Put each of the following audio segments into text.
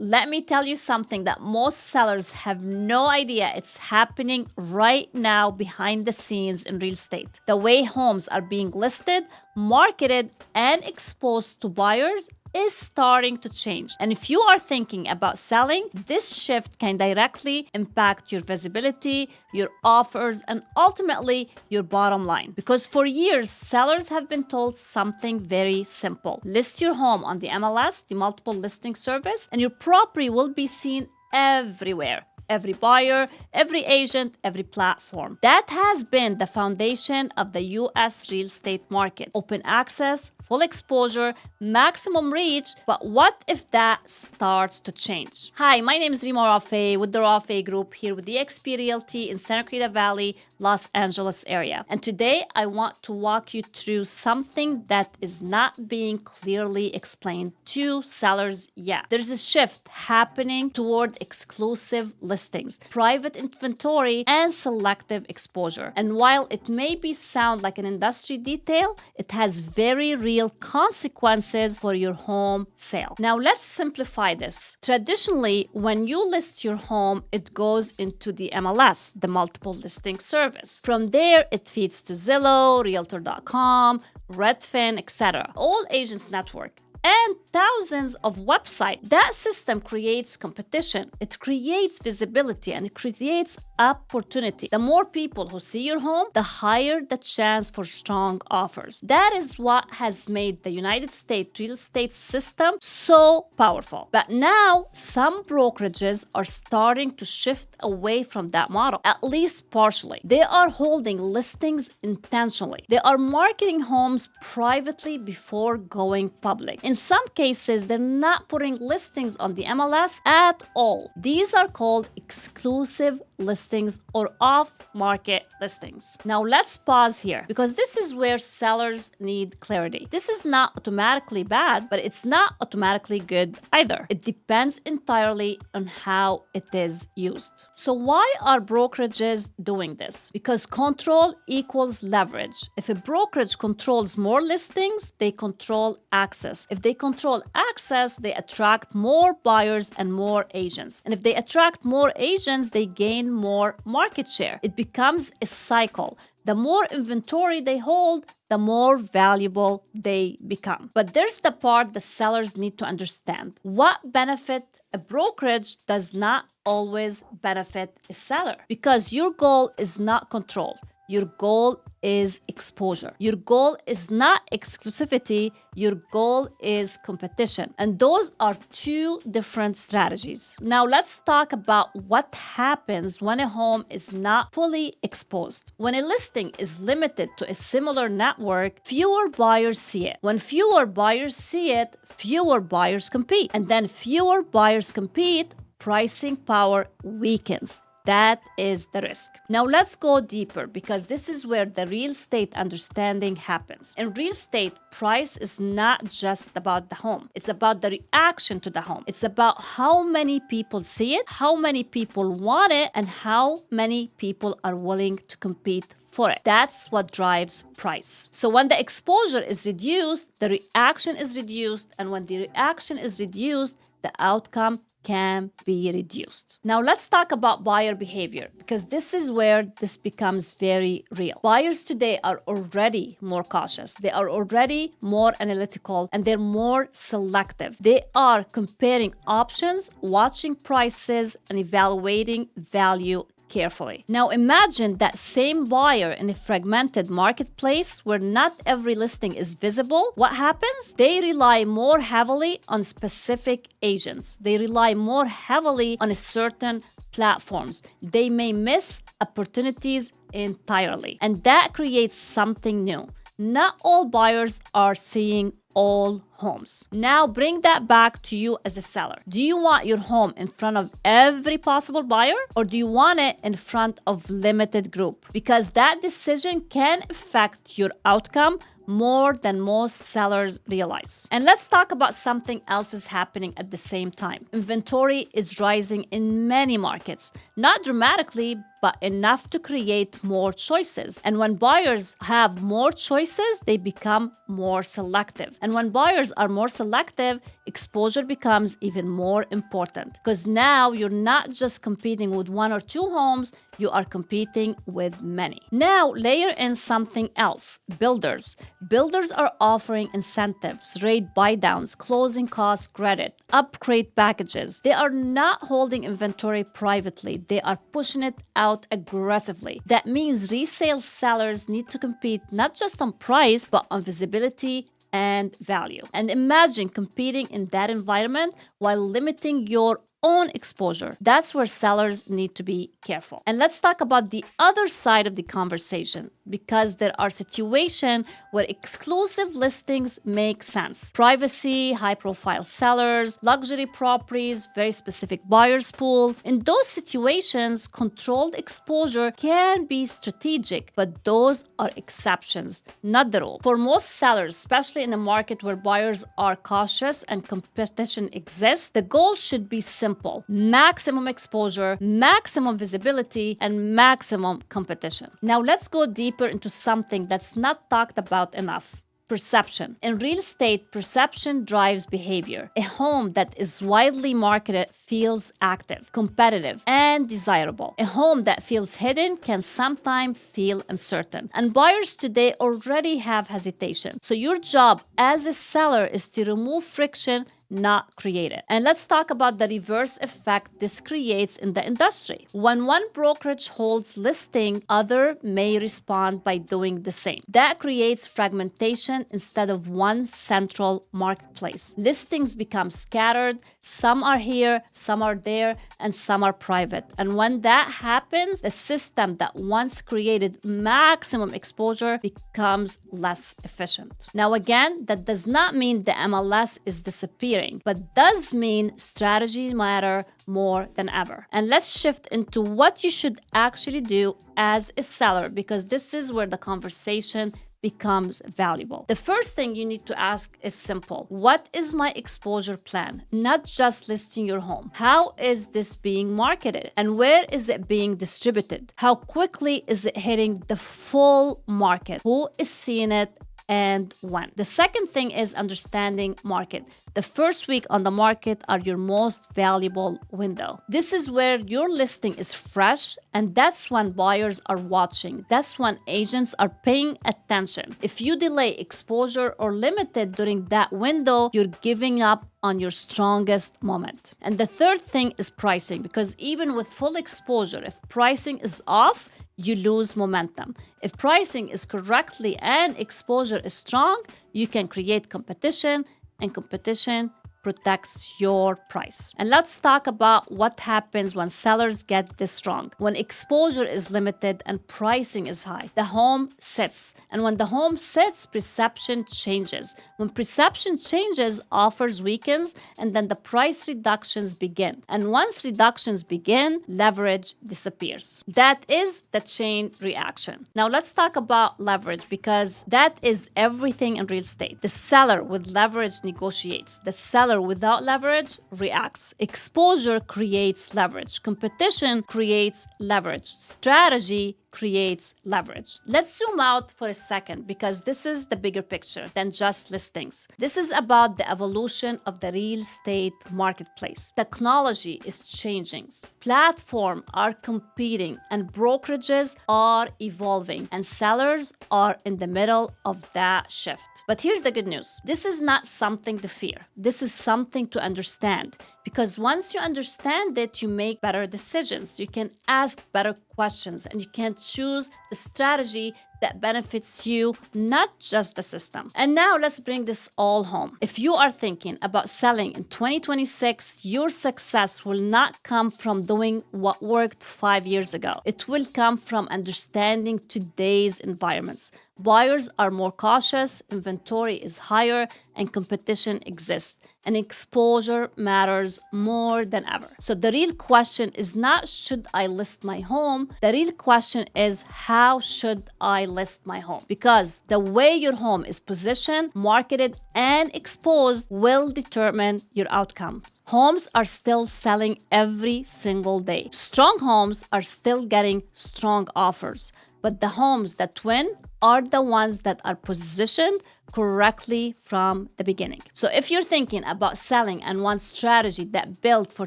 let me tell you something that most sellers have no idea it's happening right now behind the scenes in real estate. The way homes are being listed, marketed, and exposed to buyers is starting to change. And if you are thinking about selling, this shift can directly impact your visibility, your offers, and ultimately your bottom line. Because for years, sellers have been told something very simple. List your home on the MLS, the multiple listing service, and your property will be seen everywhere. Every buyer, every agent, every platform. That has been the foundation of the US real estate market. Open access, full exposure, maximum reach. But what if that starts to change? Hi, my name is Rima Rafeh with the Rafeh Group here with the eXp Realty in Santa Clarita Valley, Los Angeles area. And today I want to walk you through something that is not being clearly explained to sellers yet. There's a shift happening toward exclusive listings, private inventory, and selective exposure. And while it may sound like an industry detail, it has very real consequences for your home sale. Now let's simplify this. Traditionally, when you list your home, it goes into the MLS, the multiple listing service. From there, it feeds to Zillow, Realtor.com, Redfin, etc. All agents network. And thousands of websites. That system creates competition, it creates visibility, and it creates opportunity. The more people who see your home, the higher the chance for strong offers. That is what has made the United States real estate system so powerful. But now, some brokerages are starting to shift away from that model, at least partially. They are holding listings intentionally. They are marketing homes privately before going public. In some cases, they're not putting listings on the MLS at all. These are called exclusive listings or off-market listings. Now let's pause here because this is where sellers need clarity. This is not automatically bad, but it's not automatically good either. It depends entirely on how it is used. So why are brokerages doing this? Because control equals leverage. If a brokerage controls more listings, they control access. If they control access, they attract more buyers and more agents. And if they attract more agents, they gain more market share. It becomes a cycle. The more inventory they hold, the more valuable they become. But there's the part the sellers need to understand. What benefit a brokerage does not always benefit a seller, because your goal is not control. Your goal is exposure. Your goal is not exclusivity. Your goal is competition. And those are two different strategies. Now let's talk about what happens when a home is not fully exposed. When a listing is limited to a similar network, fewer buyers see it. When fewer buyers see it, fewer buyers compete. And then fewer buyers compete, pricing power weakens. That is the risk. Now let's go deeper because this is where the real estate understanding happens. In real estate, price is not just about the home. It's about the reaction to the home. It's about how many people see it, how many people want it, and how many people are willing to compete for it. That's what drives price. So when the exposure is reduced, the reaction is reduced, and when the reaction is reduced, the outcome can be reduced. Now let's talk about buyer behavior because this is where this becomes very real. Buyers today are already more cautious. They are already more analytical and they're more selective. They are comparing options, watching prices, and evaluating value carefully. Now imagine that same buyer in a fragmented marketplace where not every listing is visible. What happens? They rely more heavily on specific agents. They rely more heavily on a certain platforms. They may miss opportunities entirely. And that creates something new. Not all buyers are seeing all homes. Now bring that back to you as a seller. Do you want your home in front of every possible buyer, or do you want it in front of limited group? Because that decision can affect your outcome more than most sellers realize. And let's talk about something else is happening at the same time. Inventory is rising in many markets, not dramatically, but enough to create more choices. And when buyers have more choices, they become more selective. And when buyers are more selective, exposure becomes even more important, because now you're not just competing with one or two homes, you are competing with many. Now, layer in something else. Builders. Builders are offering incentives, rate buydowns, closing cost credit, upgrade packages. They are not holding inventory privately. They are pushing it out aggressively. That means resale sellers need to compete not just on price, but on visibility and value. And imagine competing in that environment while limiting your own exposure. That's where sellers need to be careful. And let's talk about the other side of the conversation, because there are situations where exclusive listings make sense. Privacy, high-profile sellers, luxury properties, very specific buyers pools. In those situations, controlled exposure can be strategic, but those are exceptions, not the rule. For most sellers, especially in a market where buyers are cautious and competition exists, the goal should be simple. Maximum exposure, maximum visibility, and maximum competition. Now let's go deeper into something that's not talked about enough. Perception. In real estate, perception drives behavior. A home that is widely marketed feels active, competitive, and desirable. A home that feels hidden can sometimes feel uncertain. And buyers today already have hesitation. So your job as a seller is to remove friction, not create it. And let's talk about the reverse effect this creates in the industry. When one brokerage holds listing, other may respond by doing the same. That creates fragmentation instead of one central marketplace. Listings become scattered. Some are here, some are there, and some are private. And when that happens, the system that once created maximum exposure becomes less efficient. Now again, that does not mean the MLS is disappearing, but does mean strategies matter more than ever. And let's shift into what you should actually do as a seller, because this is where the conversation becomes valuable. The first thing you need to ask is simple. What is my exposure plan? Not just listing your home. How is this being marketed? And where is it being distributed? How quickly is it hitting the full market? Who is seeing it? And when. The second thing is understanding market. The first week on the market are your most valuable window. This is where your listing is fresh, and that's when buyers are watching. That's when agents are paying attention. If you delay exposure or limit it during that window, you're giving up on your strongest moment. And the third thing is pricing, because even with full exposure, if pricing is off, you lose momentum. If pricing is correctly and exposure is strong, you can create competition, and competition protects your price. And let's talk about what happens when sellers get this wrong. When exposure is limited and pricing is high, the home sits. And when the home sits, perception changes. When perception changes, offers weakens, and then the price reductions begin. And once reductions begin, leverage disappears. That is the chain reaction. Now let's talk about leverage, because that is everything in real estate. The seller with leverage negotiates. The seller without leverage reacts. Exposure creates leverage. Competition creates leverage. Strategy creates leverage. Let's zoom out for a second, because this is the bigger picture than just listings. This is about the evolution of the real estate marketplace. Technology is changing. Platforms are competing, and brokerages are evolving, and sellers are in the middle of that shift. But here's the good news. This is not something to fear. This is something to understand, because once you understand it, you make better decisions. You can ask better questions, and you can choose the strategy that benefits you, not just the system. And now let's bring this all home. If you are thinking about selling in 2026, your success will not come from doing what worked 5 years ago. It will come from understanding today's environments. Buyers are more cautious, inventory is higher, and competition exists. And exposure matters more than ever. So the real question is not, should I list my home? The real question is, how should I list my home? Because the way your home is positioned, marketed, and exposed will determine your outcomes. Homes are still selling every single day. Strong homes are still getting strong offers, but the homes that win are the ones that are positioned correctly from the beginning. So if you're thinking about selling and want strategy that built for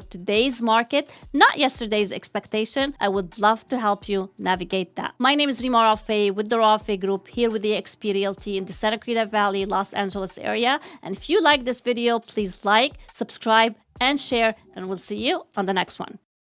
today's market, not yesterday's expectation, I would love to help you navigate that. My name is Rima Rafeh with the Rafeh Group here with the XP Realty in the Santa Clarita Valley, Los Angeles area. And if you like this video, please like, subscribe, and share, and we'll see you on the next one.